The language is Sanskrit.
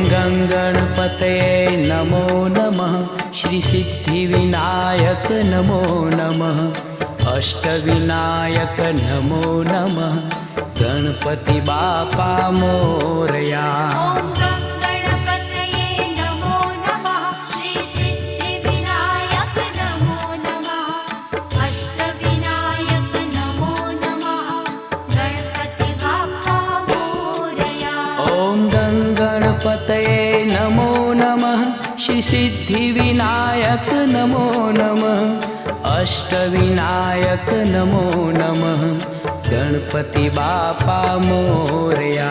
गणपतये नमो नमः। श्री सिद्धिविनायक नमो नमः। अष्टविनायक नमो नमः। गणपति बापा मोरया। ॐ गणपतये नमो नमः। श्री सिद्धिविनायक नमो नमः। अष्टविनायक नमो नमः। गणपति बाप्पा मोरया। ॐ गणपतये नमो नमः। श्री सिद्धिविनायक नमो नमः। अष्टविनायक नमो नमः। गणपति बापा मोरया।